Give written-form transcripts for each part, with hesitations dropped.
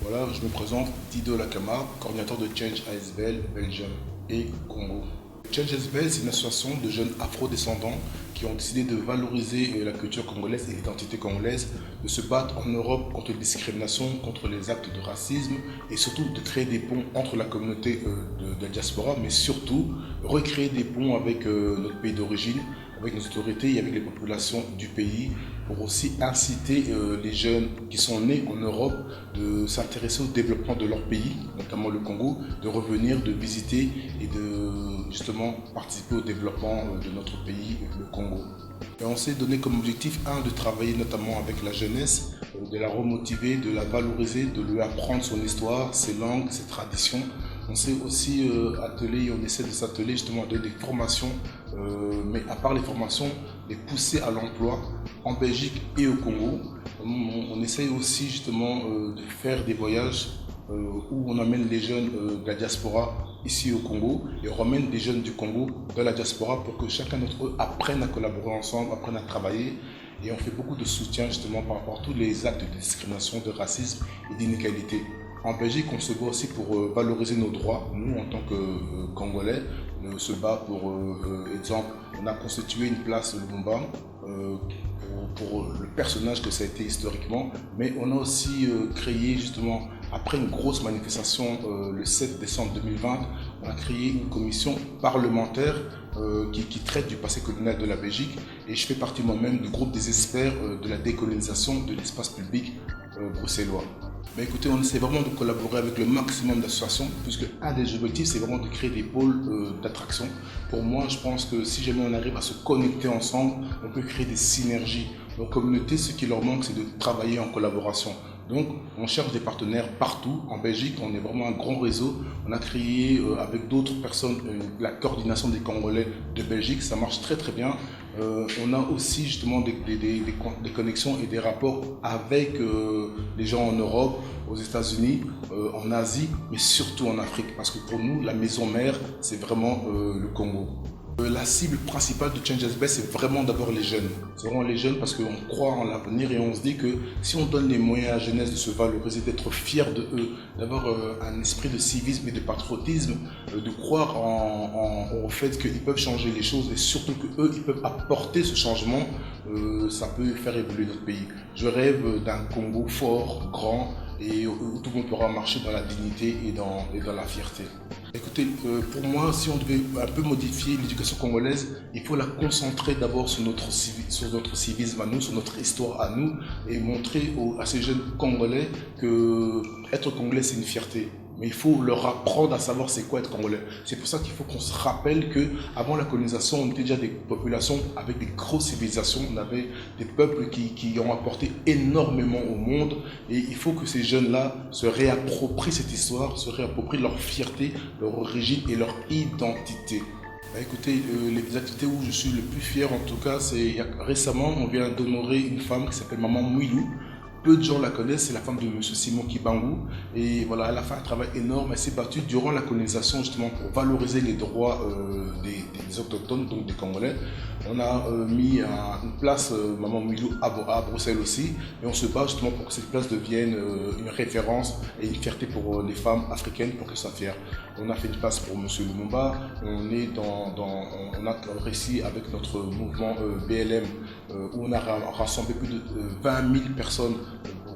Voilà, je me présente Dido Lakama, coordinateur de Change ASBL, Belgium et Congo. Change ASBL, c'est une association de jeunes afro-descendants qui ont décidé de valoriser la culture congolaise et l'identité congolaise, de se battre en Europe contre les discriminations, contre les actes de racisme et surtout de créer des ponts entre la communauté de la diaspora, mais surtout recréer des ponts avec notre pays d'origine, avec nos autorités et avec les populations du pays pour aussi inciter les jeunes qui sont nés en Europe de s'intéresser au développement de leur pays, notamment le Congo, de revenir, de visiter et de justement participer au développement de notre pays, le Congo. Et on s'est donné comme objectif, de travailler notamment avec la jeunesse, de la remotiver, de la valoriser, de lui apprendre son histoire, ses langues, ses traditions. On s'est aussi attelé, on essaie de s'atteler justement à donner des formations, mais à part les formations, les pousser à l'emploi en Belgique et au Congo. On essaye aussi justement de faire des voyages où on amène les jeunes de la diaspora ici au Congo et on ramène des jeunes du Congo de la diaspora pour que chacun d'entre eux apprenne à collaborer ensemble, apprenne à travailler. Et on fait beaucoup de soutien justement par rapport à tous les actes de discrimination, de racisme et d'inégalité. En Belgique, on se bat aussi pour valoriser nos droits. Nous, en tant que Congolais, on se bat pour, exemple, on a constitué une place Lumumba pour le personnage que ça a été historiquement, mais on a aussi créé justement, après une grosse manifestation le 7 décembre 2020, on a créé une commission parlementaire qui traite du passé colonial de la Belgique et je fais partie moi-même du groupe des experts de la décolonisation de l'espace public bruxellois. Ben écoutez, on essaie vraiment de collaborer avec le maximum d'associations, puisque un des objectifs, c'est vraiment de créer des pôles d'attraction. Pour moi, je pense que si jamais on arrive à se connecter ensemble, on peut créer des synergies. Nos communautés, ce qui leur manque, c'est de travailler en collaboration. Donc, on cherche des partenaires partout. En Belgique, on est vraiment un grand réseau. On a créé avec d'autres personnes la coordination des Congolais de Belgique. Ça marche très très bien. On a aussi justement des connexions et des rapports avec les gens en Europe, aux États-Unis, en Asie, mais surtout en Afrique. Parce que pour nous, la maison mère, c'est vraiment le Congo. La cible principale de Change ASBL, c'est vraiment d'abord les jeunes. C'est vraiment les jeunes parce qu'on croit en l'avenir et on se dit que si on donne les moyens à la jeunesse de se valoriser, d'être fiers de eux, d'avoir un esprit de civisme et de patriotisme, de croire au fait qu'ils peuvent changer les choses et surtout qu'eux, ils peuvent apporter ce changement, ça peut faire évoluer notre pays. Je rêve d'un Congo fort, grand, et où tout le monde pourra marcher dans la dignité et dans la fierté. Écoutez, pour moi, si on devait un peu modifier l'éducation congolaise, il faut la concentrer d'abord sur notre civisme à nous, sur notre histoire à nous, et montrer à ces jeunes Congolais que être Congolais, c'est une fierté. Mais il faut leur apprendre à savoir c'est quoi être Congolais. C'est pour ça qu'il faut qu'on se rappelle qu'avant la colonisation, on était déjà des populations avec des grosses civilisations. On avait des peuples qui ont apporté énormément au monde. Et il faut que ces jeunes-là se réapproprient cette histoire, se réapproprient leur fierté, leur origine et leur identité. Bah, écoutez, les activités où je suis le plus fier en tout cas, c'est récemment, on vient d'honorer une femme qui s'appelle Maman Mouilou. Peu de gens la connaissent, c'est la femme de M. Simon Kibangu. Et voilà, elle a fait un travail énorme. Elle s'est battue durant la colonisation justement pour valoriser les droits des autochtones, donc des Congolais. On a mis une place Maman Mouilou à Bruxelles aussi. Et on se bat justement pour que cette place devienne une référence et une fierté pour les femmes africaines pour qu'elles soient fières. On a fait une place pour M. Lumumba. On a réussi avec notre mouvement BLM où on a rassemblé plus de 20 000 personnes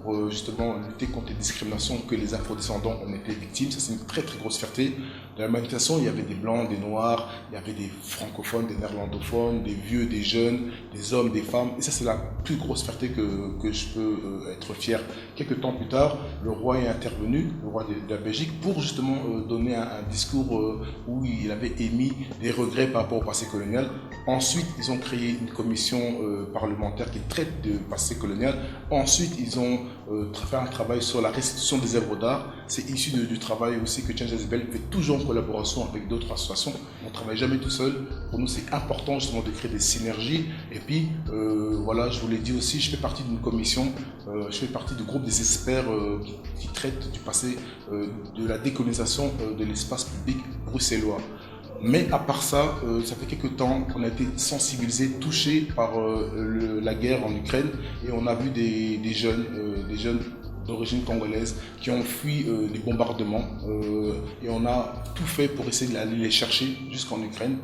pour justement lutter contre les discriminations que les afrodescendants ont été victimes. Ça, c'est une très très grosse fierté. Dans la manifestation, il y avait des blancs, des noirs, il y avait des francophones, des néerlandophones, des vieux, des jeunes, des hommes, des femmes. Et ça, c'est la plus grosse fierté que je peux être fier. Quelques temps plus tard, le roi est intervenu, le roi de la Belgique, pour justement donner un discours où il avait émis des regrets par rapport au passé colonial. Ensuite, ils ont créé une commission parlementaire qui traite du passé colonial. Ensuite, ils ont fait un travail sur la restitution des œuvres d'art. C'est issu du travail aussi que Change ASBL fait toujours en collaboration avec d'autres associations. On ne travaille jamais tout seul. Pour nous, c'est important justement de créer des synergies. Et puis, voilà, je vous l'ai dit aussi, je fais partie d'une commission, je fais partie du groupe des experts qui traitent du passé de la décolonisation de l'espace public bruxellois. Mais à part ça, ça fait quelques temps qu'on a été sensibilisés, touchés par la guerre en Ukraine et on a vu des jeunes d'origine congolaise qui ont fui les bombardements et on a tout fait pour essayer d'aller les chercher jusqu'en Ukraine.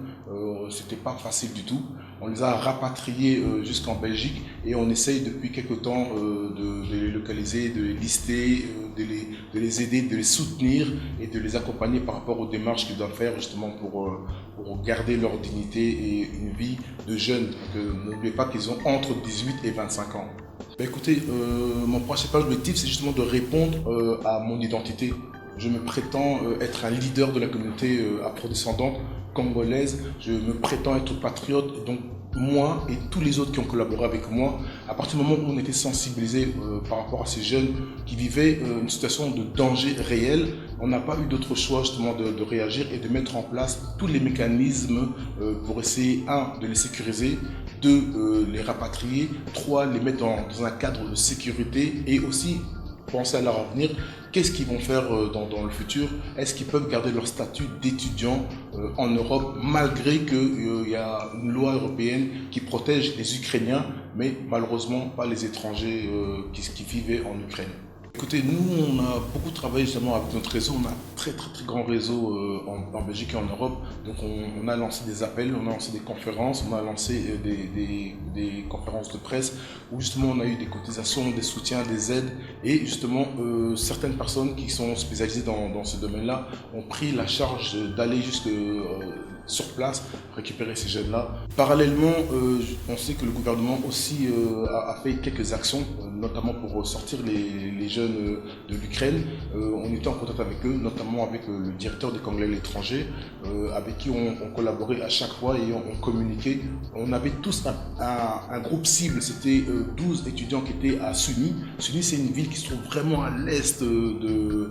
C'était pas facile du tout. On les a rapatriés jusqu'en Belgique et on essaye depuis quelques temps de les localiser, de les lister, de les aider, de les soutenir et de les accompagner par rapport aux démarches qu'ils doivent faire justement pour garder leur dignité et une vie de jeunes. N'oubliez pas qu'ils ont entre 18 et 25 ans. Écoutez, mon principal objectif, c'est justement de répondre à mon identité. Je me prétends être un leader de la communauté afrodescendante congolaise. Je me prétends être patriote. Donc moi et tous les autres qui ont collaboré avec moi, à partir du moment où on était sensibilisés par rapport à ces jeunes qui vivaient une situation de danger réel, on n'a pas eu d'autre choix justement de réagir et de mettre en place tous les mécanismes pour essayer, un, de les sécuriser, deux, les rapatrier, trois, les mettre dans un cadre de sécurité et aussi penser à leur avenir. Qu'est-ce qu'ils vont faire dans le futur? Est-ce qu'ils peuvent garder leur statut d'étudiant en Europe malgré qu'il y a une loi européenne qui protège les Ukrainiens, mais malheureusement pas les étrangers qui vivaient en Ukraine? Écoutez, nous, on a beaucoup travaillé justement avec notre réseau. On a un très grand réseau en Belgique et en Europe. Donc, on a lancé des appels, on a lancé des conférences, on a lancé des conférences de presse où justement on a eu des cotisations, des soutiens, des aides. Et justement, certaines personnes qui sont spécialisées dans ce domaine-là ont pris la charge d'aller jusque sur place, récupérer ces jeunes-là. Parallèlement, on sait que le gouvernement aussi a fait quelques actions, notamment pour sortir les jeunes de l'Ukraine. On était en contact avec eux, notamment avec le directeur des Congolais à l'étranger, avec qui on collaborait à chaque fois et on communiquait. On avait tous un groupe cible, c'était 12 étudiants qui étaient à Souny. Souny, c'est une ville qui se trouve vraiment à l'est de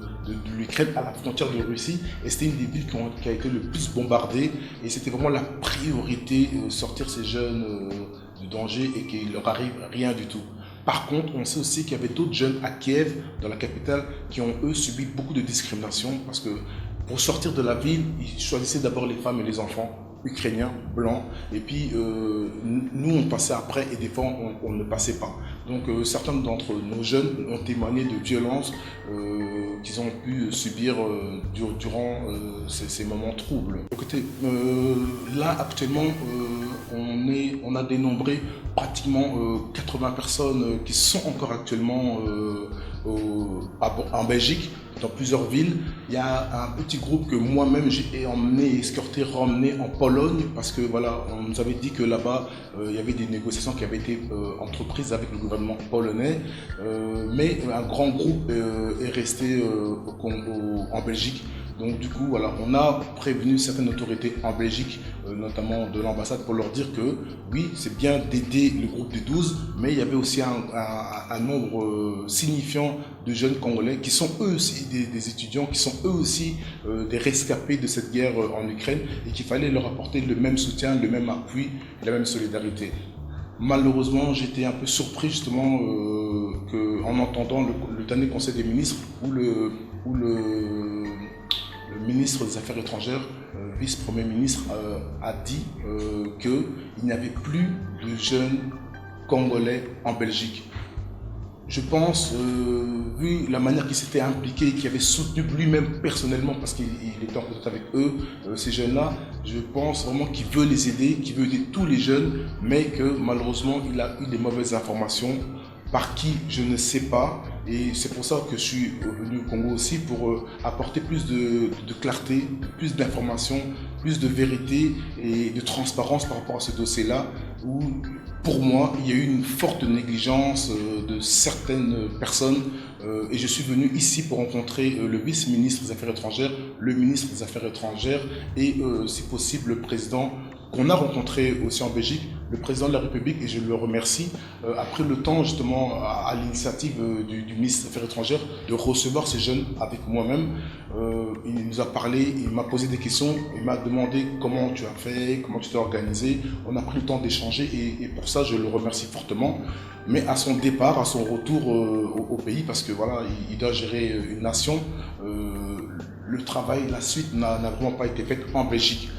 l'Ukraine, à la frontière de Russie, et c'était une des villes qui a été le plus bombardée. Et c'était vraiment la priorité, sortir ces jeunes de danger et qu'il leur arrive rien du tout. Par contre, on sait aussi qu'il y avait d'autres jeunes à Kiev, dans la capitale, qui ont eux subi beaucoup de discrimination parce que pour sortir de la ville, ils choisissaient d'abord les femmes et les enfants ukrainiens, blancs, et puis nous on passait après et des fois on ne passait pas. Donc certains d'entre nos jeunes ont témoigné de violences qu'ils ont pu subir durant ces moments troubles. Écoutez, là actuellement on a dénombré pratiquement 80 personnes qui sont encore actuellement en Belgique, dans plusieurs villes. Il y a un petit groupe que moi-même j'ai emmené, escorté, ramené en Pologne parce que voilà, on nous avait dit que là-bas il y avait des négociations qui avaient été entreprises avec le gouvernement polonais, mais un grand groupe est resté en Belgique. Donc du coup, voilà, on a prévenu certaines autorités en Belgique, notamment de l'ambassade, pour leur dire que oui, c'est bien d'aider le groupe des 12, mais il y avait aussi un nombre signifiant de jeunes Congolais qui sont eux aussi des étudiants, qui sont eux aussi des rescapés de cette guerre en Ukraine et qu'il fallait leur apporter le même soutien, le même appui, la même solidarité. Malheureusement, j'étais un peu surpris justement en entendant le dernier Conseil des ministres où le ministre des Affaires étrangères, vice-premier ministre, a dit qu'il n'y avait plus de jeunes Congolais en Belgique. Je pense, vu la manière qu'il s'était impliqué, qu'il avait soutenu lui-même personnellement, parce qu'il était en contact avec eux, ces jeunes-là, je pense vraiment qu'il veut les aider, qu'il veut aider tous les jeunes, mais que malheureusement, il a eu des mauvaises informations, par qui je ne sais pas. Et c'est pour ça que je suis venu au Congo aussi, pour apporter plus de clarté, plus d'informations, plus de vérité et de transparence par rapport à ce dossier-là, où pour moi, il y a eu une forte négligence de certaines personnes et je suis venu ici pour rencontrer le vice-ministre des Affaires étrangères, le ministre des Affaires étrangères et si possible le président qu'on a rencontré aussi en Belgique, le président de la République, et je le remercie, a pris le temps justement à l'initiative du ministre des Affaires étrangères de recevoir ces jeunes avec moi-même. Il nous a parlé, il m'a posé des questions, il m'a demandé comment tu as fait, comment tu t'es organisé. On a pris le temps d'échanger et pour ça je le remercie fortement. Mais à son départ, à son retour au pays, parce que voilà, il doit gérer une nation, le travail, la suite n'a vraiment pas été faite en Belgique.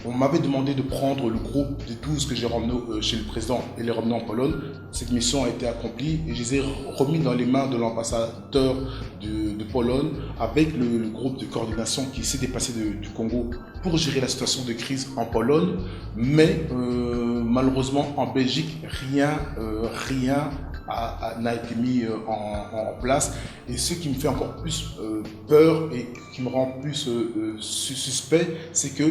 On m'avait demandé de prendre le groupe des 12 que j'ai ramené chez le président et les ramener en Pologne. Cette mission a été accomplie et je les ai remis dans les mains de l'ambassadeur de Pologne avec le groupe de coordination qui s'est déplacé du Congo pour gérer la situation de crise en Pologne. Mais malheureusement en Belgique, rien n'a été mis en place. Et ce qui me fait encore plus peur et qui me rend plus suspect, c'est que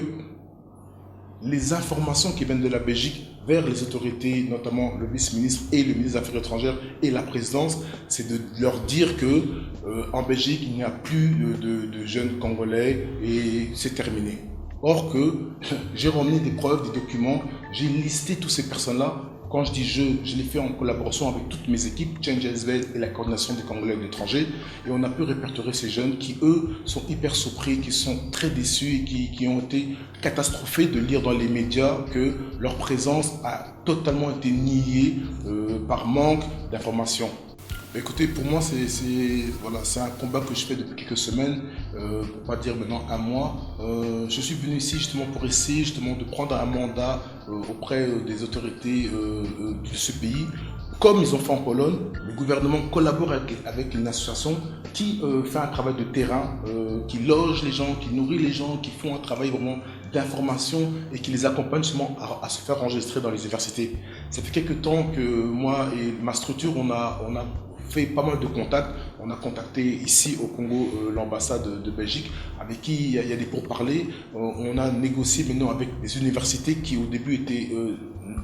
les informations qui viennent de la Belgique vers les autorités, notamment le vice-ministre et le ministre des Affaires étrangères et la présidence, c'est de leur dire que en Belgique, il n'y a plus de jeunes Congolais et c'est terminé. Or que j'ai ramené des preuves, des documents, j'ai listé toutes ces personnes-là. Quand je dis je l'ai fait en collaboration avec toutes mes équipes, Change ASBL et la coordination des Congolais de l'étranger. Et on a pu répertorier ces jeunes qui, eux, sont hyper surpris, qui sont très déçus et qui ont été catastrophés de lire dans les médias que leur présence a totalement été niée par manque d'informations. Écoutez, pour moi, c'est un combat que je fais depuis quelques semaines, pour pas dire maintenant un mois. Je suis venu ici justement pour essayer justement de prendre un mandat auprès des autorités de ce pays. Comme ils ont fait en Pologne, le gouvernement collabore avec une association qui fait un travail de terrain, qui loge les gens, qui nourrit les gens, qui font un travail vraiment d'information et qui les accompagne justement à se faire enregistrer dans les universités. Ça fait quelques temps que moi et ma structure, on a fait pas mal de contacts. On a contacté ici au Congo l'ambassade de Belgique avec qui il y a des pourparlers. On a négocié maintenant avec des universités qui au début étaient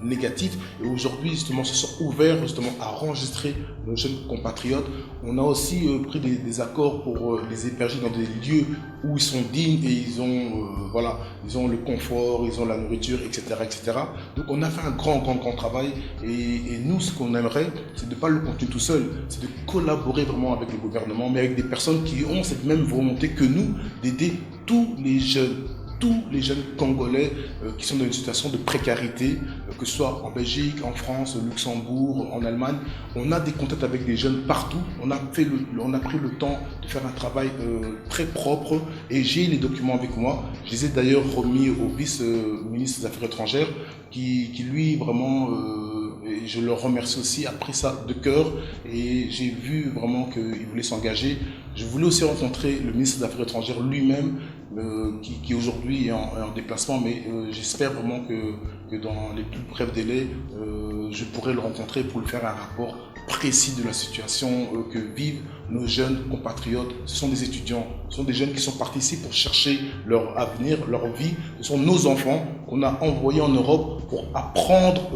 négatifs et aujourd'hui justement se sont ouverts justement à enregistrer nos jeunes compatriotes. On a aussi pris des accords pour les héberger dans des lieux où ils sont dignes et ils ont le confort, ils ont la nourriture, etc., etc. Donc on a fait un grand travail et nous ce qu'on aimerait c'est de ne pas le continuer tout seul, c'est de collaborer vraiment avec le gouvernement mais avec des personnes qui ont cette même volonté que nous d'aider tous les jeunes Congolais qui sont dans une situation de précarité, que ce soit en Belgique, en France, au Luxembourg, en Allemagne. On a des contacts avec des jeunes partout. On a pris le temps de faire un travail très propre et j'ai les documents avec moi. Je les ai d'ailleurs remis au vice-ministre des Affaires étrangères qui lui vraiment... et je le remercie aussi, a pris ça de cœur et j'ai vu vraiment qu'il voulait s'engager. Je voulais aussi rencontrer le ministre des Affaires étrangères lui-même qui aujourd'hui est en déplacement, mais j'espère vraiment que dans les plus brefs délais, je pourrai le rencontrer pour lui faire un rapport précis de la situation que vivent nos jeunes compatriotes. Ce sont des étudiants, ce sont des jeunes qui sont partis ici pour chercher leur avenir, leur vie. Ce sont nos enfants qu'on a envoyés en Europe pour apprendre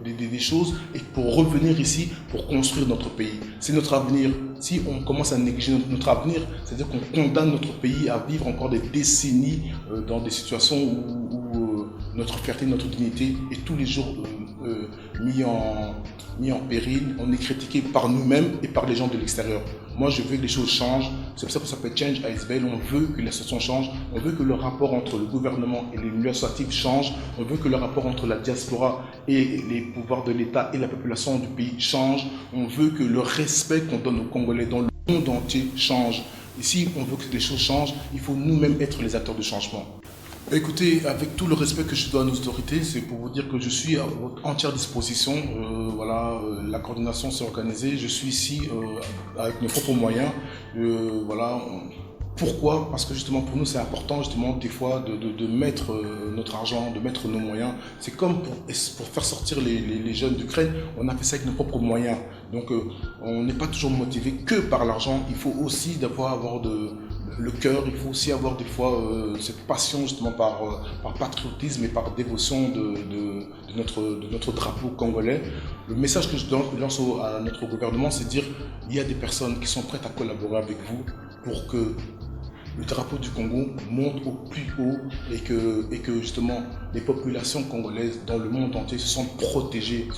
des choses et pour revenir ici pour construire notre pays. C'est notre avenir. Si on commence à négliger notre avenir, c'est-à-dire qu'on condamne notre pays à vivre encore des décennies dans des situations où notre fierté, notre dignité est tous les jours mis en péril. On est critiqué par nous-mêmes et par les gens de l'extérieur. Moi, je veux que les choses changent. C'est pour ça que ça s'appelle Change ASBL. On veut que la situation change. On veut que le rapport entre le gouvernement et les milieux associatifs change. On veut que le rapport entre la diaspora et les pouvoirs de l'État et la population du pays change. On veut que le respect qu'on donne aux Congolais dans le monde entier change. Et si on veut que les choses changent, il faut nous-mêmes être les acteurs de changement. Écoutez, avec tout le respect que je dois à nos autorités, c'est pour vous dire que je suis à votre entière disposition. La coordination s'est organisée. Je suis ici avec mes propres moyens. Pourquoi? Parce que justement pour nous c'est important justement des fois de mettre notre argent, de mettre nos moyens. C'est comme pour faire sortir les jeunes d'Ukraine, on a fait ça avec nos propres moyens. Donc on n'est pas toujours motivé que par l'argent. Il faut aussi avoir le cœur, il faut aussi avoir des fois cette passion justement par patriotisme et par dévotion de notre drapeau congolais. Le message que je lance à notre gouvernement, c'est de dire il y a des personnes qui sont prêtes à collaborer avec vous pour que le drapeau du Congo monte au plus haut et que justement les populations congolaises dans le monde entier se sentent protégées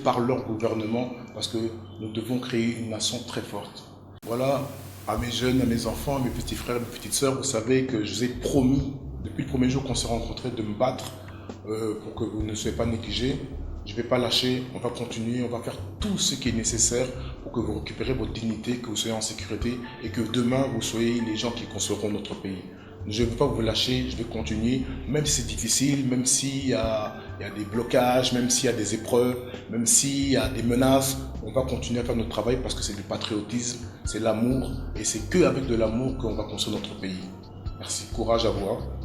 par leur gouvernement parce que nous devons créer une nation très forte. Voilà, à mes jeunes, à mes enfants, à mes petits frères, mes petites sœurs, vous savez que je vous ai promis depuis le premier jour qu'on s'est rencontrés de me battre pour que vous ne soyez pas négligés. Je ne vais pas lâcher, on va continuer, on va faire tout ce qui est nécessaire pour que vous récupérez votre dignité, que vous soyez en sécurité et que demain vous soyez les gens qui construiront notre pays. Je ne veux pas vous lâcher, je vais continuer, même si c'est difficile, même s'il y a des blocages, même s'il y a des épreuves, même s'il y a des menaces, on va continuer à faire notre travail parce que c'est du patriotisme, c'est l'amour et c'est qu'avec de l'amour qu'on va construire notre pays. Merci, courage à vous. Hein.